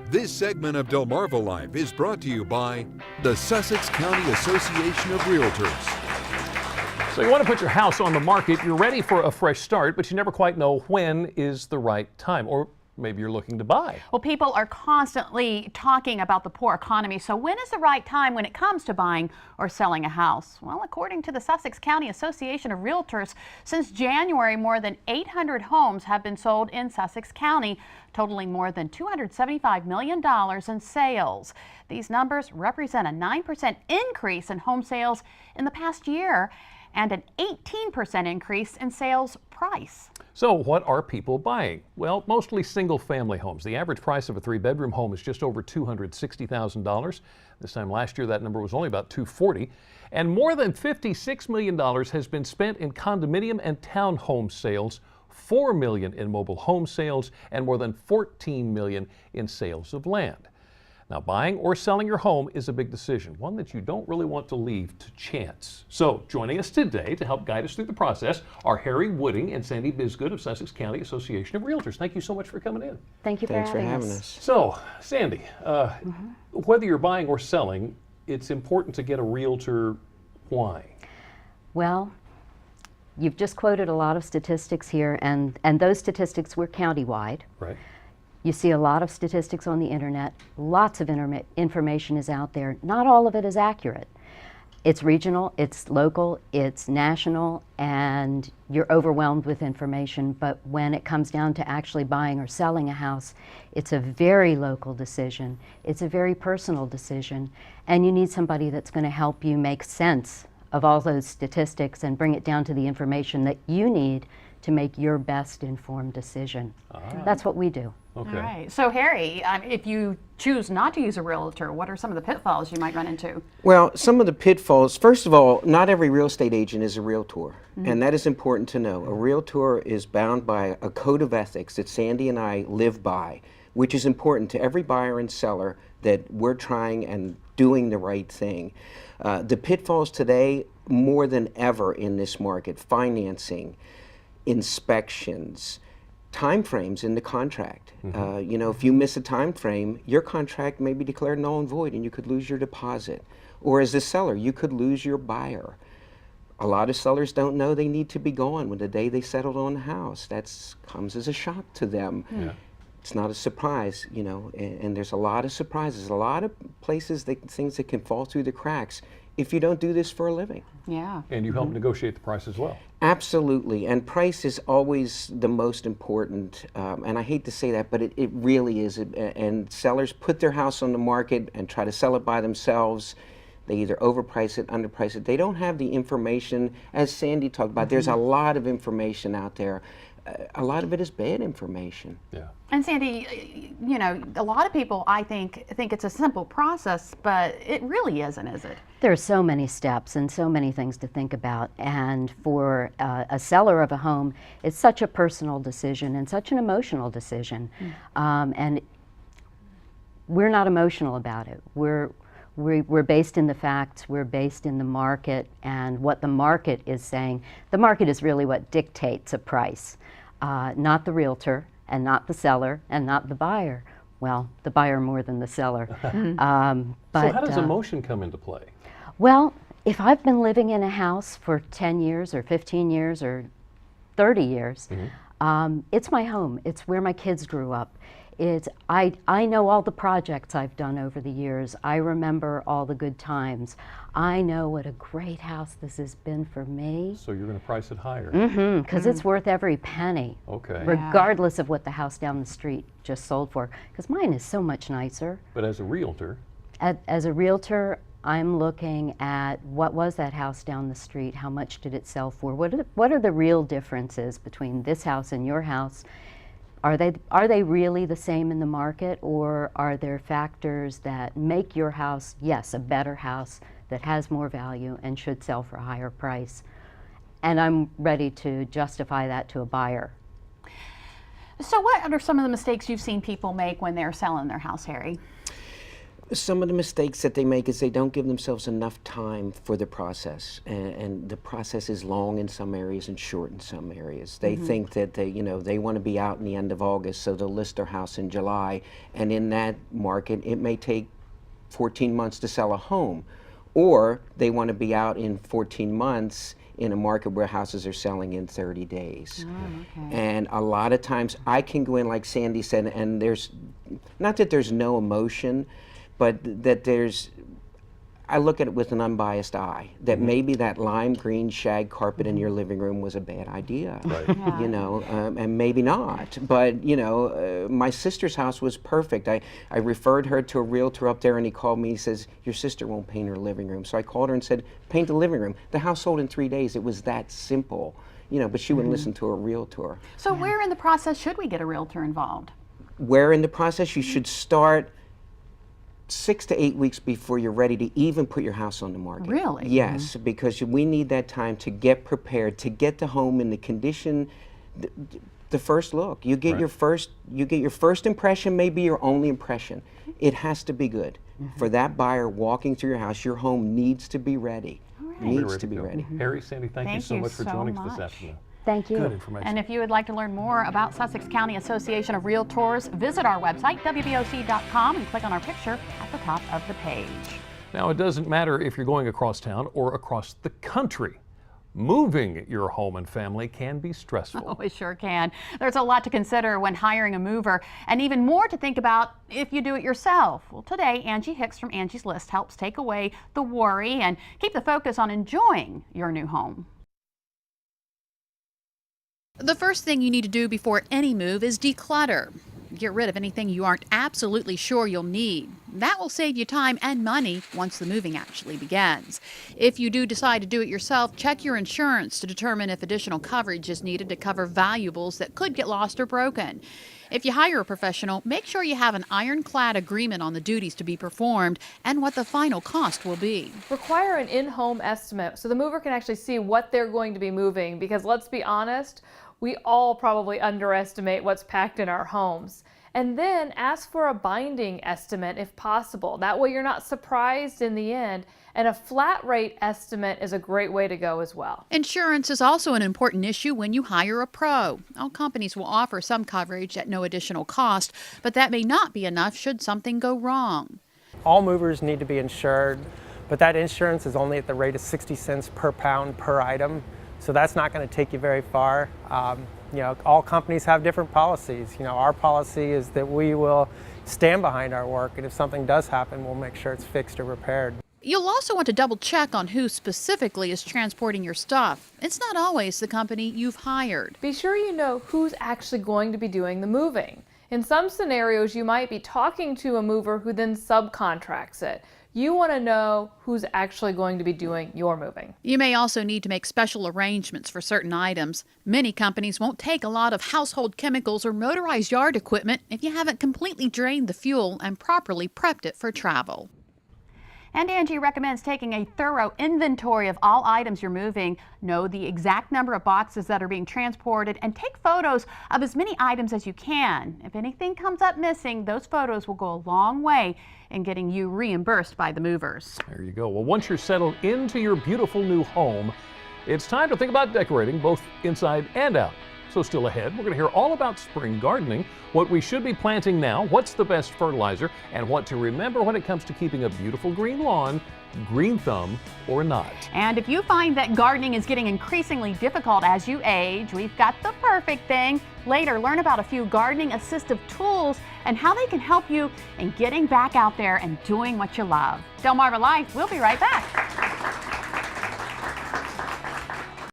This segment of Delmarva Life is brought to you by the Sussex County Association of Realtors. So you want to put your house on the market, you're ready for a fresh start, but you never quite know when is the right time, or maybe you're looking to buy. Well, people are constantly talking about the poor economy, so when is the right time when it comes to buying or selling a house? Well, according to the Sussex County Association of Realtors, since January, more than 800 homes have been sold in Sussex County, totaling more than $275 million in sales. These numbers represent a 9% increase in home sales in the past year and an 18% increase in sales price. So what are people buying? Well, mostly single-family homes. The average price of a three-bedroom home is just over $260,000. This time last year, that number was only about $240,000. And more than $56 million has been spent in condominium and townhome sales, $4 million in mobile home sales, and more than $14 million in sales of land. Now, buying or selling your home is a big decision, one that you don't really want to leave to chance. So, joining us today to help guide us through the process are Harry Wooding and Sandy Bisgood of Sussex County Association of Realtors. Thank you so much for coming in. Thank you for having us. So, Sandy, whether you're buying or selling, it's important to get a realtor. Why? Well, you've just quoted a lot of statistics here, and those statistics were countywide. Right. You see a lot of statistics on the internet. Lots of information is out there. Not all of it is accurate. It's regional, it's local, it's national, and you're overwhelmed with information. But when it comes down to actually buying or selling a house, it's a very local decision. It's a very personal decision. And you need somebody that's going to help you make sense of all those statistics and bring it down to the information that you need to make your best informed decision. That's what we do. Okay. All right. So, Harry, if you choose not to use a realtor, what are some of the pitfalls you might run into? Well, some of the pitfalls, first of all, not every real estate agent is a realtor, and that is important to know. A realtor is bound by a code of ethics that Sandy and I live by, which is important to every buyer and seller, that we're trying and doing the right thing. The pitfalls today, more than ever in this market: financing, inspections, time frames in the contract. You know, if you miss a time frame, your contract may be declared null and void and you could lose your deposit. Or as a seller, you could lose your buyer. A lot of sellers don't know they need to be gone when the day they settled on the house. That comes as a shock to them. Yeah. It's not a surprise, you know, and there's a lot of surprises, a lot of places, things that can fall through the cracks if you don't do this for a living. Yeah. And you help negotiate the price as well. Absolutely, and price is always the most important, and I hate to say that, but it really is. And sellers put their house on the market and try to sell it by themselves. They either overprice it, underprice it. They don't have the information, as Sandy talked about. There's a lot of information out there. A lot of it is bad information. Yeah. And Sandy, you know, a lot of people, I think it's a simple process, but it really isn't, is it? There are so many steps and so many things to think about. And for a seller of a home, it's such a personal decision and such an emotional decision. And we're not emotional about it. We're based in the facts, we're based in the market, and what the market is saying. The market is really what dictates a price, not the realtor, and not the seller, and not the buyer. Well, the buyer more than the seller. But, so how does emotion come into play? Well, if I've been living in a house for 10 years or 15 years or 30 years, it's my home. It's where my kids grew up. I know all the projects I've done over the years. I remember all the good times. I know what a great house this has been for me. So you're going to price it higher? Because it's worth every penny. Okay. Regardless of what the house down the street just sold for. Because mine is so much nicer. But as a realtor? As a realtor, I'm looking at what was that house down the street? How much did it sell for? What are the real differences between this house and your house? Are they really the same in the market, or are there factors that make your house, yes, a better house that has more value and should sell for a higher price? And I'm ready to justify that to a buyer. So what are some of the mistakes you've seen people make when they're selling their house, Harry? Some of the mistakes that they make is they don't give themselves enough time for the process, and the process is long in some areas and short in some areas. They think that they want to be out in the end of August, so they'll list their house in July, and in that market it may take 14 months to sell a home, or they want to be out in 14 months in a market where houses are selling in 30 days. And a lot of times I can go in, like Sandy said, and there's not that there's no emotion, but that I look at it with an unbiased eye, that maybe that lime green shag carpet in your living room was a bad idea, you know, and maybe not. But, you know, my sister's house was perfect. I referred her to a realtor up there, and he called me, he says, your sister won't paint her living room. So I called her and said, paint the living room. The house sold in 3 days. It was that simple, you know, but she wouldn't listen to a realtor. So where in the process should we get a realtor involved? Where in the process? You should start 6 to 8 weeks before you're ready to even put your house on the market. Really? Yes, because we need that time to get prepared, to get the home in the condition. The first look, you get your first impression, maybe your only impression. It has to be good. For that buyer walking through your house, your home needs to be ready. Needs to be ready. Harry, Sandy, thank you so much for joining us this afternoon. Thank you. Good information. And if you would like to learn more about Sussex County Association of Realtors, visit our website, wboc.com, and click on our picture at the top of the page. Now, it doesn't matter if you're going across town or across the country. Moving your home and family can be stressful. Oh, it sure can. There's a lot to consider when hiring a mover, and even more to think about if you do it yourself. Well, today, Angie Hicks from Angie's List helps take away the worry and keep the focus on enjoying your new home. The first thing you need to do before any move is declutter. Get rid of anything you aren't absolutely sure you'll need. That will save you time and money once the moving actually begins. If you do decide to do it yourself, check your insurance to determine if additional coverage is needed to cover valuables that could get lost or broken. If you hire a professional, make sure you have an ironclad agreement on the duties to be performed and what the final cost will be. Require an in-home estimate so the mover can actually see what they're going to be moving, because let's be honest, we all probably underestimate what's packed in our homes. And then ask for a binding estimate if possible. That way you're not surprised in the end. And a flat rate estimate is a great way to go as well. Insurance is also an important issue when you hire a pro. All companies will offer some coverage at no additional cost, but that may not be enough should something go wrong. All movers need to be insured, but that insurance is only at the rate of 60 cents per pound per item. So that's not going to take you very far. You know, all companies have different policies. You know, our policy is that we will stand behind our work, and if something does happen, we'll make sure it's fixed or repaired. You'll also want to double check on who specifically is transporting your stuff. It's not always the company you've hired. Be sure you know who's actually going to be doing the moving. In some scenarios, you might be talking to a mover who then subcontracts it. You want to know who's actually going to be doing your moving. You may also need to make special arrangements for certain items. Many companies won't take a lot of household chemicals or motorized yard equipment if you haven't completely drained the fuel and properly prepped it for travel. And Angie recommends taking a thorough inventory of all items you're moving, know the exact number of boxes that are being transported, and take photos of as many items as you can. If anything comes up missing, those photos will go a long way in getting you reimbursed by the movers. There you go. Well, once you're settled into your beautiful new home, it's time to think about decorating both inside and out. So still ahead, we're going to hear all about spring gardening, what we should be planting now, what's the best fertilizer, and what to remember when it comes to keeping a beautiful green lawn, green thumb or not. And if you find that gardening is getting increasingly difficult as you age, we've got the perfect thing. Later, learn about a few gardening assistive tools and how they can help you in getting back out there and doing what you love. Delmarva Life, we'll be right back.